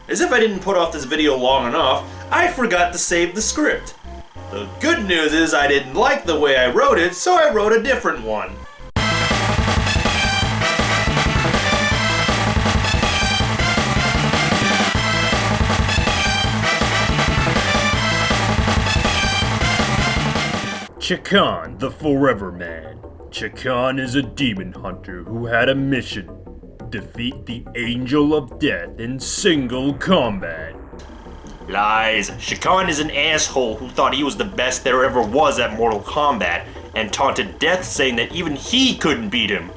As if I didn't put off this video long enough, I forgot to save the script. The good news is I didn't like the way I wrote it, so I wrote a different one. Chakan the Forever Man. Chakan is a demon hunter who had a mission: defeat the Angel of Death in single combat. Lies. Shakan is an asshole who thought he was the best there ever was at Mortal Kombat and taunted Death, saying that even he couldn't beat him.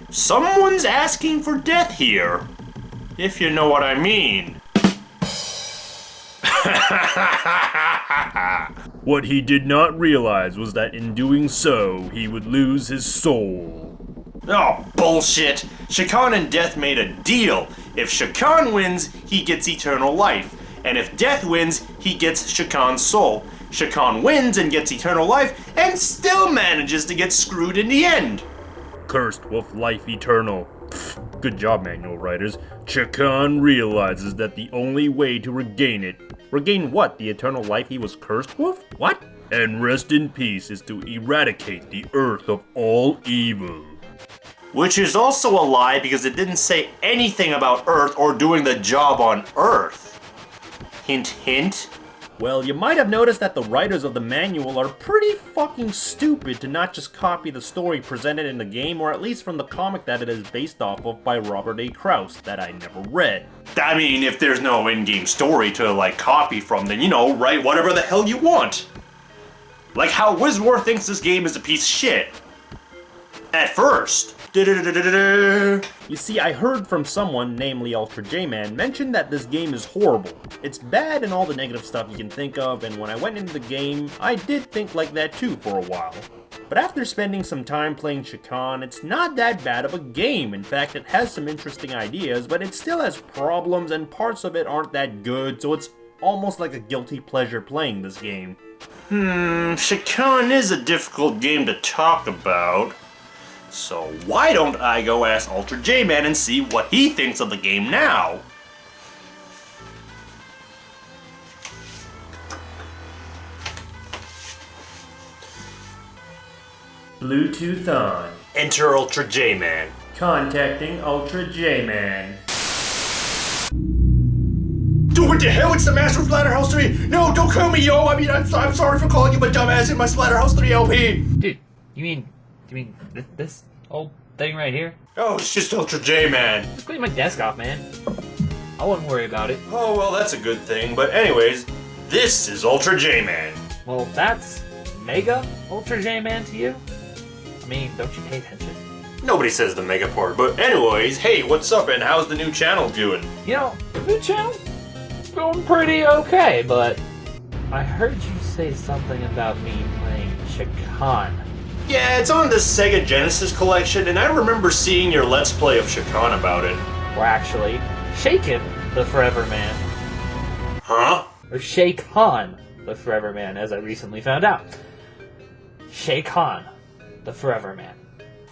Someone's asking for Death here, if you know what I mean. What he did not realize was that in doing so, he would lose his soul. Oh, bullshit! Shakan and Death made a deal. If Shakan wins, he gets eternal life. And if Death wins, he gets Shakan's soul. Shakan wins and gets eternal life, and still manages to get screwed in the end. Cursed with life eternal. Pfft, good job, manual writers. Chakan realizes that the only way to regain it... Regain what? The eternal life he was cursed with? What? And rest in peace is to eradicate the earth of all evil. Which is also a lie because it didn't say anything about Earth or doing the job on Earth. Hint, hint. Well, you might have noticed that the writers of the manual are pretty fucking stupid to not just copy the story presented in the game, or at least from the comic that it is based off of by Robert A. Krause, that I never read. I mean, if there's no in-game story to, copy from, then, write whatever the hell you want. Like how WizWar thinks this game is a piece of shit. At first. You see, I heard from someone, namely Ultrajman, mention that this game is horrible. It's bad and all the negative stuff you can think of, and when I went into the game, I did think like that too for a while. But after spending some time playing Shakan, it's not that bad of a game. In fact, it has some interesting ideas, but it still has problems and parts of it aren't that good, so it's almost like a guilty pleasure playing this game. Shakan is a difficult game to talk about. So why don't I go ask Ultrajman and see what he thinks of the game now? Bluetooth on. Enter Ultrajman. Contacting Ultrajman. Dude, what the hell? It's the Master of Splatterhouse 3! No, don't kill me, yo! I mean, I'm sorry for calling you my dumbass in my Splatterhouse 3 LP! Dude, you mean this old thing right here? Oh, it's just Ultrajman. Just clean my desk off, man. I wouldn't worry about it. Oh, well, that's a good thing. But anyways, this is Ultrajman. Well, that's Mega Ultrajman to you? I mean, don't you pay attention? Nobody says the mega part, but anyways, hey, what's up and how's the new channel doing? You know, the new channel's going pretty okay, but I heard you say something about me playing Shakan. Yeah, it's on the Sega Genesis collection, and I remember seeing your Let's Play of Shakan about it. Or actually, Shakan the Forever Man. Huh? Or Shakan the Forever Man, as I recently found out. Shakan the Forever Man.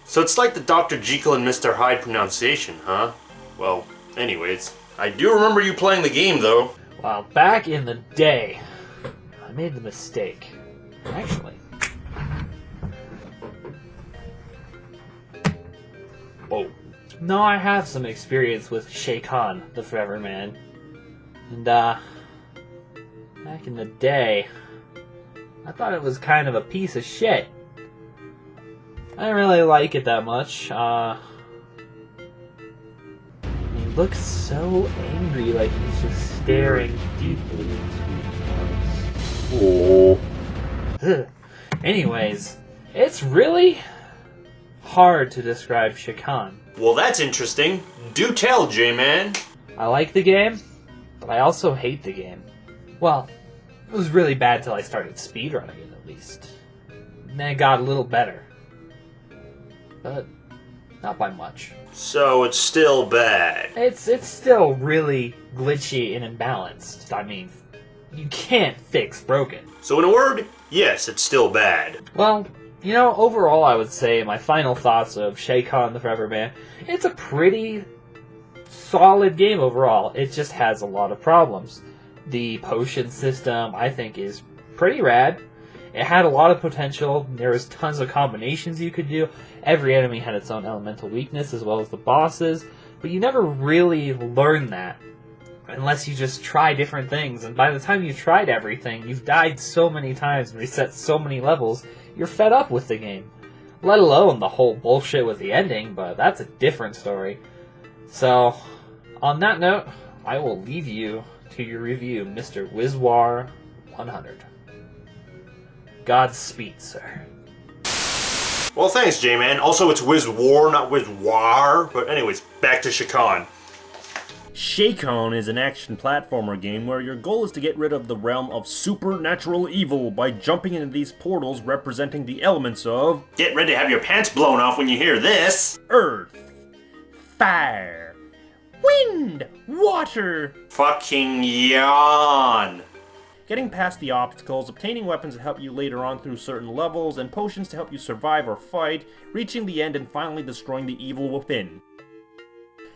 So it's like the Dr. Jekyll and Mr. Hyde pronunciation, huh? Well, anyways, I do remember you playing the game, though. Well, back in the day, I made the mistake. Actually. Whoa. No, I have some experience with Shakan the Forever Man. And, back in the day, I thought it was kind of a piece of shit. I didn't really like it that much. He looks so angry, like he's just staring deeply into his eyes. Anyways, it's really hard to describe Shakan. Well, that's interesting. Do tell, Jman. I like the game, but I also hate the game. Well, it was really bad till I started speedrunning it, at least. And then it got a little better. But not by much. So it's still bad. It's still really glitchy and imbalanced. I mean, you can't fix broken. So in a word, yes, it's still bad. Well, you know, overall I would say my final thoughts of Shakan the Forever Man, it's a pretty solid game overall. It just has a lot of problems. The potion system, I think, is pretty rad. It had a lot of potential. There was tons of combinations you could do. Every enemy had its own elemental weakness, as well as the bosses. But you never really learn that unless you just try different things. And by the time you've tried everything, you've died so many times and reset so many levels, you're fed up with the game. Let alone the whole bullshit with the ending, but that's a different story. So, on that note, I will leave you to your review, Mr. WizWar 100. Godspeed, sir. Well, thanks, Jman. Also, it's WizWar, not WizWar. But anyways, back to Shakan. Shakan is an action platformer game where your goal is to get rid of the realm of supernatural evil by jumping into these portals representing the elements of... Get ready to have your pants blown off when you hear this. Earth, fire, wind, water. Fucking yawn. Getting past the obstacles, obtaining weapons to help you later on through certain levels, and potions to help you survive or fight, reaching the end and finally destroying the evil within.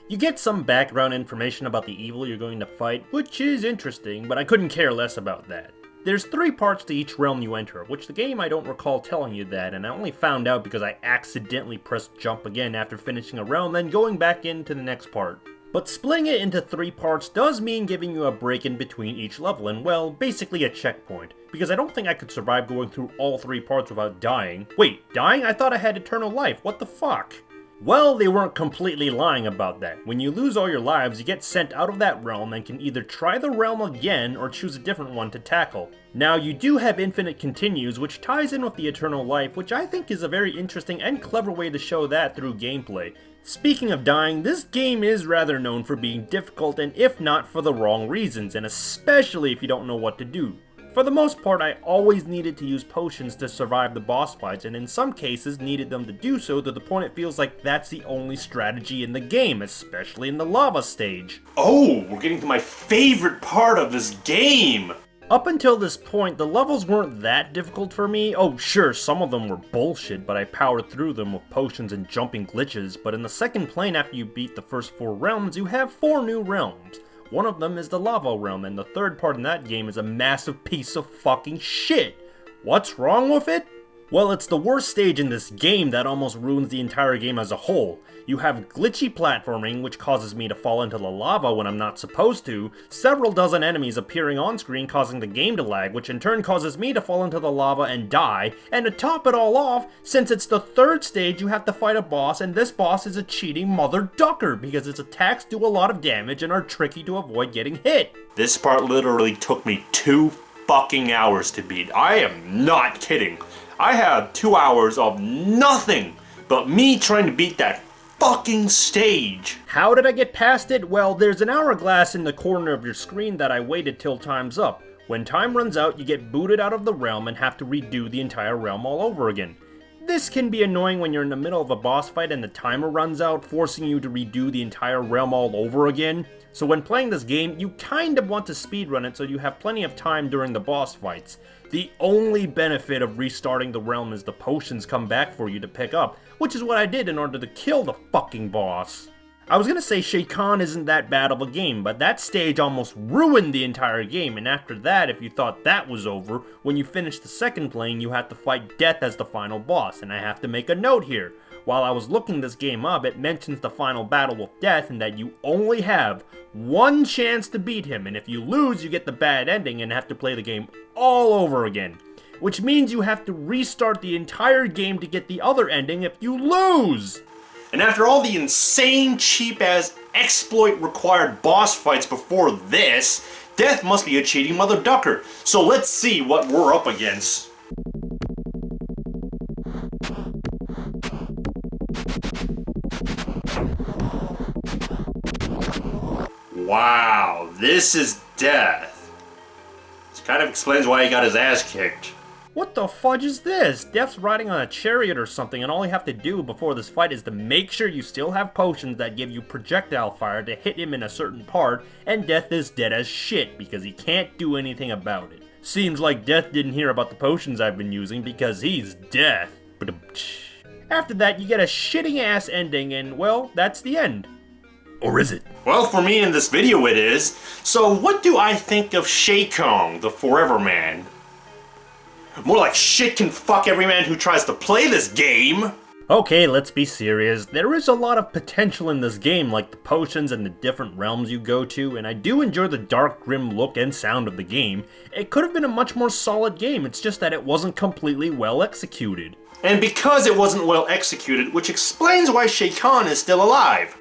You get some background information about the evil you're going to fight, which is interesting, but I couldn't care less about that. There's 3 parts to each realm you enter, which the game I don't recall telling you that, and I only found out because I accidentally pressed jump again after finishing a realm, then going back into the next part. But splitting it into 3 parts does mean giving you a break in between each level, and well, basically a checkpoint, because I don't think I could survive going through all 3 parts without dying. Wait, dying? I thought I had eternal life, what the fuck? Well, they weren't completely lying about that. When you lose all your lives, you get sent out of that realm and can either try the realm again or choose a different one to tackle. Now, you do have infinite continues, which ties in with the eternal life, which I think is a very interesting and clever way to show that through gameplay. Speaking of dying, this game is rather known for being difficult, and if not for the wrong reasons, and especially if you don't know what to do. For the most part, I always needed to use potions to survive the boss fights, and in some cases needed them to do so to the point it feels like that's the only strategy in the game, especially in the lava stage. Oh, we're getting to my favorite part of this game! Up until this point, the levels weren't that difficult for me. Oh sure, some of them were bullshit, but I powered through them with potions and jumping glitches, but in the second plane after you beat the first 4 realms, you have 4 new realms. One of them is the lava realm, and the third part in that game is a massive piece of fucking shit. What's wrong with it? Well, it's the worst stage in this game that almost ruins the entire game as a whole. You have glitchy platforming, which causes me to fall into the lava when I'm not supposed to, several dozen enemies appearing on screen causing the game to lag, which in turn causes me to fall into the lava and die, and to top it all off, since it's the 3rd stage you have to fight a boss, and this boss is a cheating mother ducker because its attacks do a lot of damage and are tricky to avoid getting hit. This part literally took me 2 fucking hours to beat. I am not kidding. I had 2 hours of nothing but me trying to beat that fucking stage. How did I get past it? Well, there's an hourglass in the corner of your screen that I waited till time's up. When time runs out, you get booted out of the realm and have to redo the entire realm all over again. This can be annoying when you're in the middle of a boss fight and the timer runs out, forcing you to redo the entire realm all over again. So when playing this game, you kind of want to speedrun it so you have plenty of time during the boss fights. The only benefit of restarting the realm is the potions come back for you to pick up, which is what I did in order to kill the fucking boss. I was gonna say Shakan isn't that bad of a game, but that stage almost ruined the entire game, and after that, if you thought that was over, when you finish the second playing, you have to fight Death as the final boss, and I have to make a note here. While I was looking this game up, it mentions the final battle with Death and that you only have 1 chance to beat him, and if you lose, you get the bad ending and have to play the game all over again. Which means you have to restart the entire game to get the other ending if you lose! And after all the insane, cheap-ass, exploit-required boss fights before this, Death must be a cheating mother ducker. So let's see what we're up against. Wow, this is Death. This kind of explains why he got his ass kicked. What the fudge is this? Death's riding on a chariot or something, and all you have to do before this fight is to make sure you still have potions that give you projectile fire to hit him in a certain part, and Death is dead as shit because he can't do anything about it. Seems like Death didn't hear about the potions I've been using because he's Death. After that, you get a shitting ass ending, and well, that's the end. Or is it? Well, for me in this video it is. So what do I think of Chakan the Forever Man? More like shit can fuck every man who tries to play this game. Okay, let's be serious. There is a lot of potential in this game, like the potions and the different realms you go to, and I do enjoy the dark, grim look and sound of the game. It could have been a much more solid game, it's just that it wasn't completely well executed. And because it wasn't well executed, which explains why Shakan is still alive.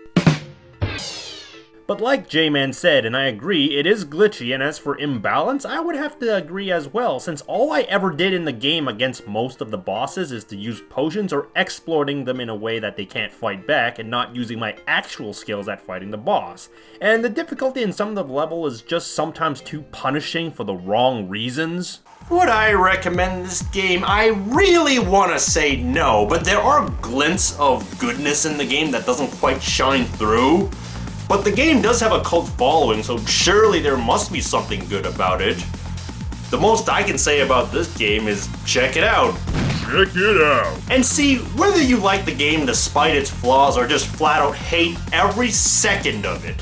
But like Jman said, and I agree, it is glitchy, and as for imbalance, I would have to agree as well, since all I ever did in the game against most of the bosses is to use potions or exploiting them in a way that they can't fight back, and not using my actual skills at fighting the boss. And the difficulty in some of the level is just sometimes too punishing for the wrong reasons. Would I recommend this game? I really want to say no, but there are glints of goodness in the game that doesn't quite shine through. But the game does have a cult following, so surely there must be something good about it. The most I can say about this game is check it out. Check it out. And see whether you like the game despite its flaws or just flat out hate every second of it.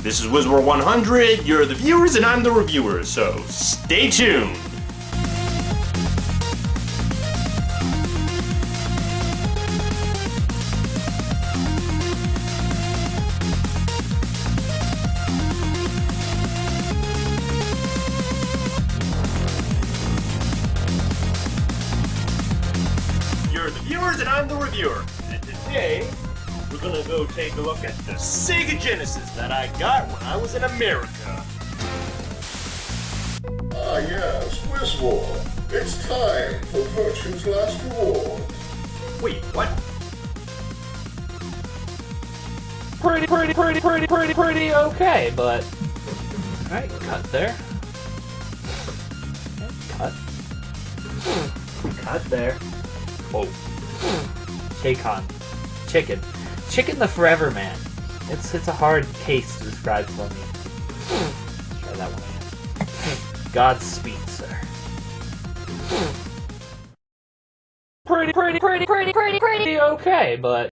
This is WizWar 100, you're the viewers and I'm the reviewer, so stay tuned. You're the viewers and I'm the reviewer. And today, we're gonna go take a look at the Sega Genesis that I got when I was in America. Ah yes, WizWar. It's time for Virtue's Last Reward. Wait, what? Pretty okay, but... Alright, cut there. Okay, cut. Cut there. Oh. Chakan. Chakan the Forever Man. It's a hard case to describe for me. Try that one again. Godspeed, sir. Pretty okay, but